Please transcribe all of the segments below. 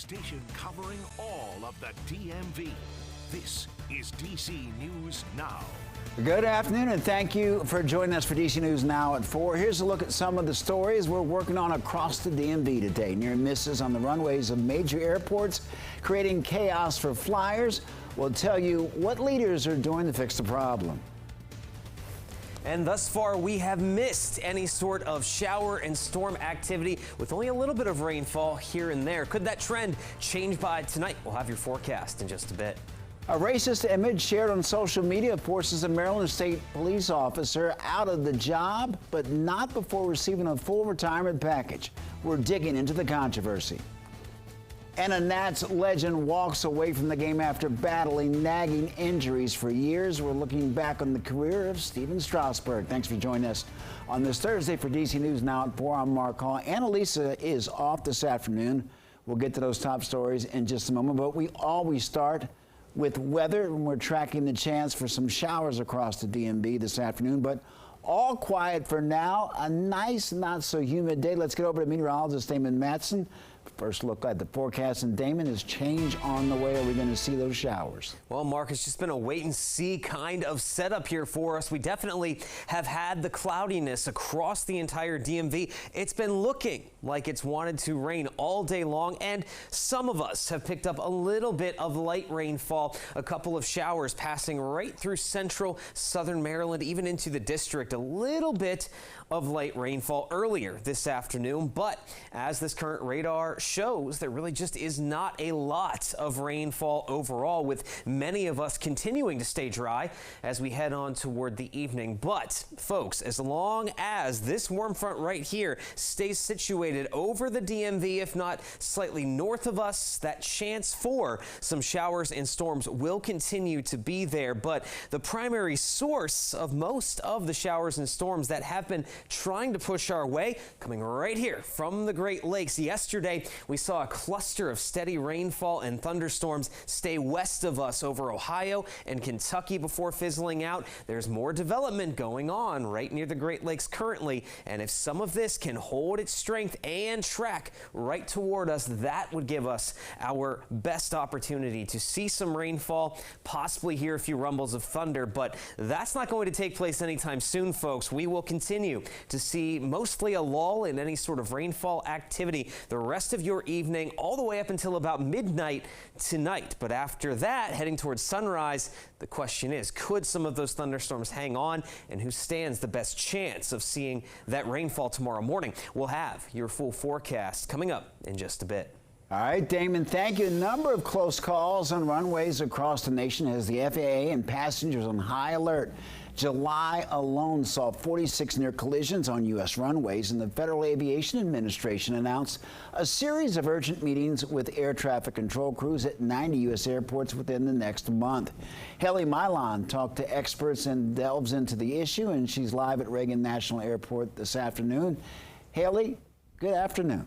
station covering all of the DMV. This is DC News Now. Good afternoon, and thank you for joining us for DC News Now at 4. Here's a look at some of the stories we're working on across the DMV today. Near misses on the runways of major airports, creating chaos for flyers. We'll tell you what leaders are doing to fix the problem. And thus far, we have missed any sort of shower and storm activity with only a little bit of rainfall here and there. Could that trend change by tonight? We'll have your forecast in just a bit. A racist image shared on social media forces a Maryland State police officer out of the job, but not before receiving a full retirement package. We're digging into the controversy. And a Nats legend walks away from the game after battling nagging injuries for years. We're looking back on the career of Steven Strasburg. Thanks for joining us on this Thursday for DC News Now at 4. I'm Mark Hall. Annalisa is off this afternoon. We'll get to those top stories in just a moment, but we always start with weather, and we're tracking the chance for some showers across the DMV this afternoon, but all quiet for now. A nice, not so humid day. Let's get over to meteorologist Damon Matson. First look at the forecast, and Damon, is change on the way? Are we going to see those showers? Well, Mark, it's just been a wait and see kind of setup here for us. We definitely have had the cloudiness across the entire DMV. It's been looking like it's wanted to rain all day long, and some of us have picked up a little bit of light rainfall, a couple of showers passing right through central southern Maryland, even into the district. A little bit of light rainfall earlier this afternoon, but as this current radar shows, there really just is not a lot of rainfall overall, with many of us continuing to stay dry as we head on toward the evening. But folks, as long as this warm front right here stays situated over the DMV, if not slightly north of us, that chance for some showers and storms will continue to be there. But the primary source of most of the showers and storms that have been trying to push our way coming right here from the Great Lakes. Yesterday, we saw a cluster of steady rainfall and thunderstorms stay west of us over Ohio and Kentucky before fizzling out. There's more development going on right near the Great Lakes currently, and if some of this can hold its strength and track right toward us, that would give us our best opportunity to see some rainfall, possibly hear a few rumbles of thunder, but that's not going to take place anytime soon, folks. We will continue to see mostly a lull in any sort of rainfall activity the rest of your evening, all the way up until about midnight tonight. But after that, heading towards sunrise, the question is, could some of those thunderstorms hang on, and who stands the best chance of seeing that rainfall tomorrow morning? We'll have your full forecast coming up in just a bit. All right, Damon, thank you. A number of close calls on runways across the nation has the FAA and passengers on high alert. July alone saw 46 near collisions on U.S. runways, and the Federal Aviation Administration announced a series of urgent meetings with air traffic control crews at 90 U.S. airports within the next month. Haley Milan talked to experts and delves into the issue, and she's live at Reagan National Airport this afternoon. Haley, good afternoon.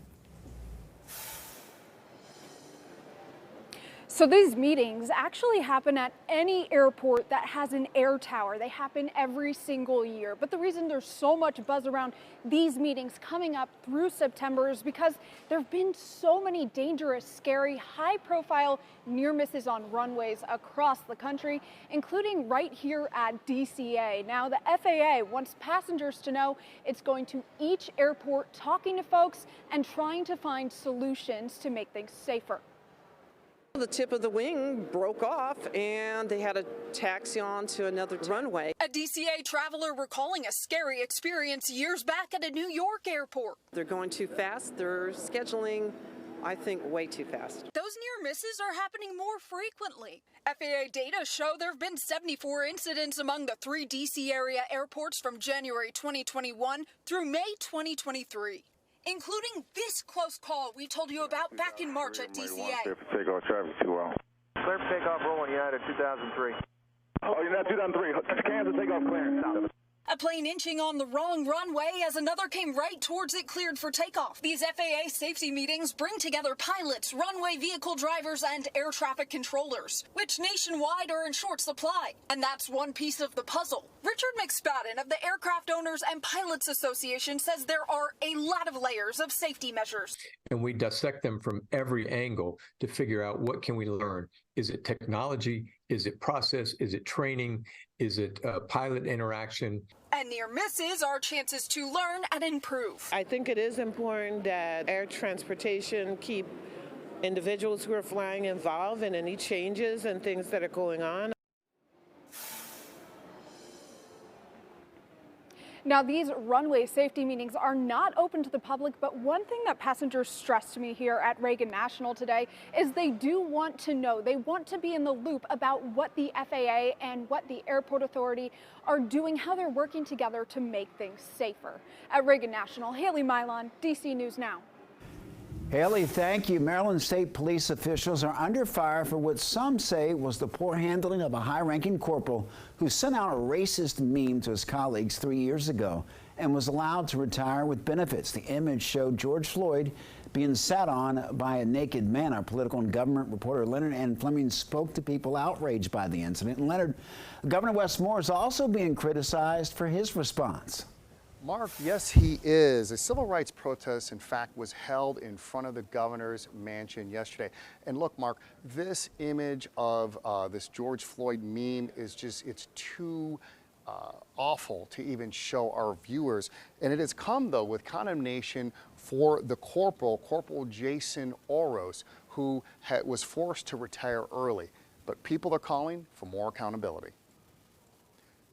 So these meetings actually happen at any airport that has an air tower. They happen every single year. But the reason there's so much buzz around these meetings coming up through September is because there have been so many dangerous, scary, high-profile near misses on runways across the country, including right here at DCA. Now, the FAA wants passengers to know it's going to each airport, talking to folks and trying to find solutions to make things safer. The tip of the wing broke off and they had to taxi on to another runway. A DCA traveler recalling a scary experience years back at a New York airport. They're going too fast. They're scheduling, I think, way too fast. Those near misses are happening more frequently. FAA data show there have been 74 incidents among the 3 DC area airports from January 2021 through May 2023. Including this close call we told you about back in March at DCA. Takeoff traffic 2 Clear for takeoff rolling United 2003. Oh, United 2003. Kansas takeoff clearance. A plane inching on the wrong runway as another came right towards it, cleared for takeoff. These FAA safety meetings bring together pilots, runway vehicle drivers, and air traffic controllers, which nationwide are in short supply. And that's one piece of the puzzle. Richard McSpadden of the Aircraft Owners and Pilots Association says there are a lot of layers of safety measures. And we dissect them from every angle to figure out what can we learn. Is it technology? Is it process? Is it training? Is it pilot interaction? And near misses are chances to learn and improve. I think it is important that air transportation keep individuals who are flying involved in any changes and things that are going on. Now, these runway safety meetings are not open to the public, but one thing that passengers stressed to me here at Reagan National today is they do want to know, they want to be in the loop about what the FAA and what the Airport Authority are doing, how they're working together to make things safer. At Reagan National, Haley Milon, DC News Now. Haley, thank you. Maryland State Police officials are under fire for what some say was the poor handling of a high-ranking corporal who sent out a racist meme to his colleagues 3 years ago and was allowed to retire with benefits. The image showed George Floyd being sat on by a naked man. Our political and government reporter Leonard N. Fleming spoke to people outraged by the incident. And Leonard, Governor Wes Moore is also being criticized for his response. Mark, yes, he is. A civil rights protest, in fact, was held in front of the governor's mansion yesterday. And look, Mark, this image of this George Floyd meme is just, it's too awful to even show our viewers. And it has come, though, with condemnation for the Corporal Jason Oros, who was forced to retire early. But people are calling for more accountability.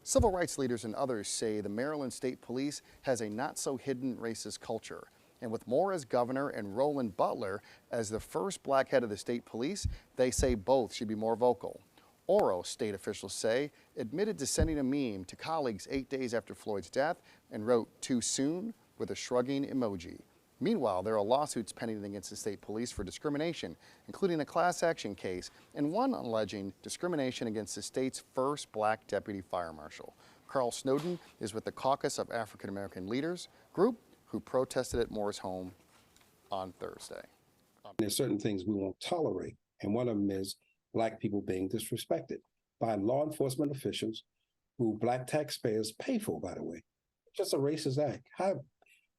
Civil rights leaders and others say the Maryland State Police has a not-so-hidden racist culture. And with Moore as governor and Roland Butler as the first black head of the state police, they say both should be more vocal. Oros, state officials say, admitted to sending a meme to colleagues 8 days after Floyd's death and wrote, "Too soon," with a shrugging emoji. Meanwhile, there are lawsuits pending against the state police for discrimination, including a class action case and one alleging discrimination against the state's first black deputy fire marshal. Carl Snowden is with the Caucus of African American Leaders group who protested at Moore's home on Thursday. There's certain things we won't tolerate, and one of them is black people being disrespected by law enforcement officials who black taxpayers pay for, by the way. It's just a racist act.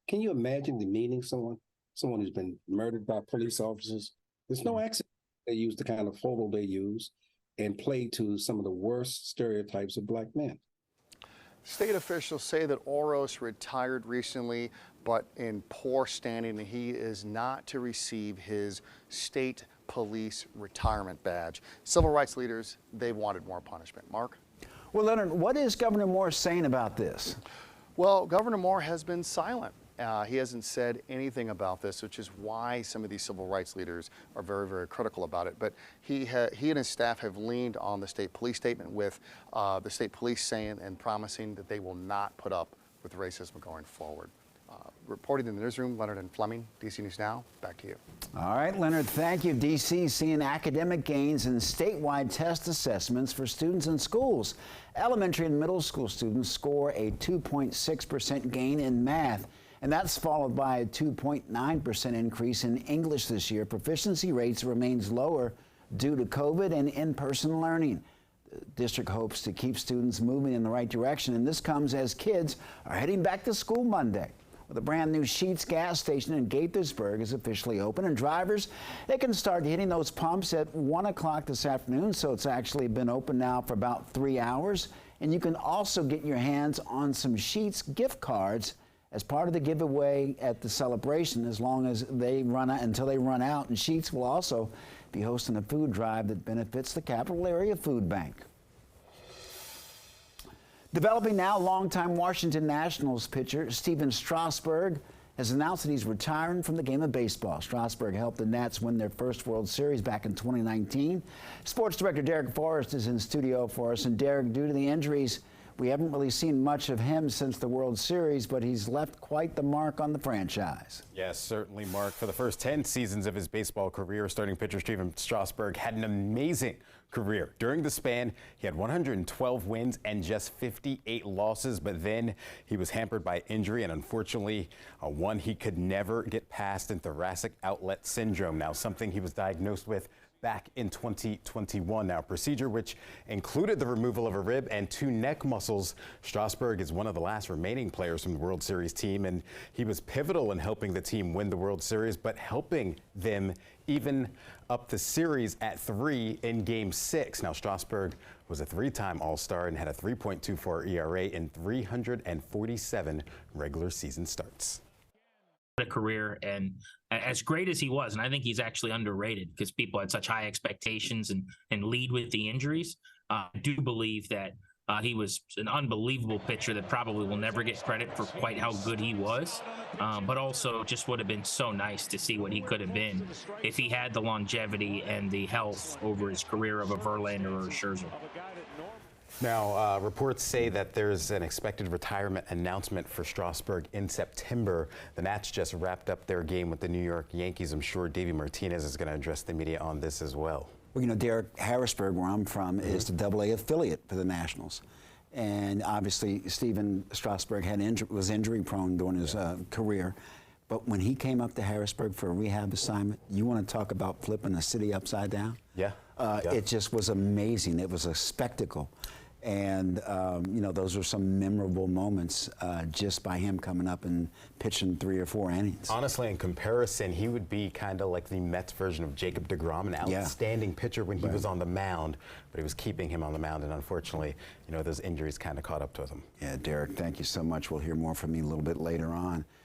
Can you imagine demeaning someone who's been murdered by police officers? There's no accident they use the kind of photo they use and play to some of the worst stereotypes of black men. State officials say that Oros retired recently, but in poor standing, and he is not to receive his state police retirement badge. Civil rights leaders, they wanted more punishment. Mark? Well, Leonard, what is Governor Moore saying about this? Well, Governor Moore has been silent. He hasn't said anything about this, which is why some of these civil rights leaders are very, very critical about it. But he and his staff have leaned on the state police statement, with the state police saying and promising that they will not put up with racism going forward. Reporting in the newsroom, Leonard and Fleming, DC News Now. Back to you. All right, Leonard, thank you. DC seeing academic gains in statewide test assessments for students in schools. Elementary and middle school students score a 2.6% gain in math, and that's followed by a 2.9% increase in English this year. Proficiency rates remains lower due to COVID and in-person learning. The district hopes to keep students moving in the right direction, and this comes as kids are heading back to school Monday. The brand new Sheetz gas station in Gaithersburg is officially open, and drivers, they can start hitting those pumps at 1 o'clock this afternoon, so it's actually been open now for about 3 hours. And you can also get your hands on some Sheetz gift cards as part of the giveaway at the celebration, as long as they until they run out. And Sheetz will also be hosting a food drive that benefits the Capital Area Food Bank. Developing now, longtime Washington Nationals pitcher Stephen Strasburg has announced that he's retiring from the game of baseball. Strasburg helped the Nats win their first World Series back in 2019. Sports director Derek Forrest is in studio for us. And Derek, due to the injuries, We haven't really seen much of him since the World Series, but he's left quite the mark on the franchise. Yes, certainly, Mark. For the first 10 seasons of his baseball career, starting pitcher Steven Strasburg had an amazing career. During the span, he had 112 wins and just 58 losses, but then he was hampered by injury and unfortunately one he could never get past in thoracic outlet syndrome. Now, something he was diagnosed with back in 2021. Now, a procedure which included the removal of a rib and 2 neck muscles. Strasburg is one of the last remaining players from the World Series team, and he was pivotal in helping the team win the World Series, but helping them even up the series at 3 in Game 6. Now, Strasburg was a 3-time All-Star and had a 3.24 ERA in 347 regular season starts. A career, and as great as he was, and I think he's actually underrated because people had such high expectations and lead with the injuries. I do believe that he was an unbelievable pitcher that probably will never get credit for quite how good he was, but also just would have been so nice to see what he could have been if he had the longevity and the health over his career of a Verlander or a Scherzer. Now, reports say that there's an expected retirement announcement for Strasburg in September. The Nats just wrapped up their game with the New York Yankees. I'm sure Davey Martinez is going to address the media on this as well. Well, you know, Derek, Harrisburg, where I'm from, is the AA affiliate for the Nationals. And obviously, Steven Strasburg was injury-prone during his career. But when he came up to Harrisburg for a rehab assignment, you want to talk about flipping the city upside down? Yeah. It just was amazing. It was a spectacle. And, you know, those were some memorable moments just by him coming up and pitching 3 or 4 innings. Honestly, in comparison, he would be kind of like the Mets version of Jacob deGrom, an outstanding pitcher when he was on the mound, but he was keeping him on the mound. And unfortunately, you know, those injuries kind of caught up to him. Yeah, Derek, thank you so much. We'll hear more from you a little bit later on.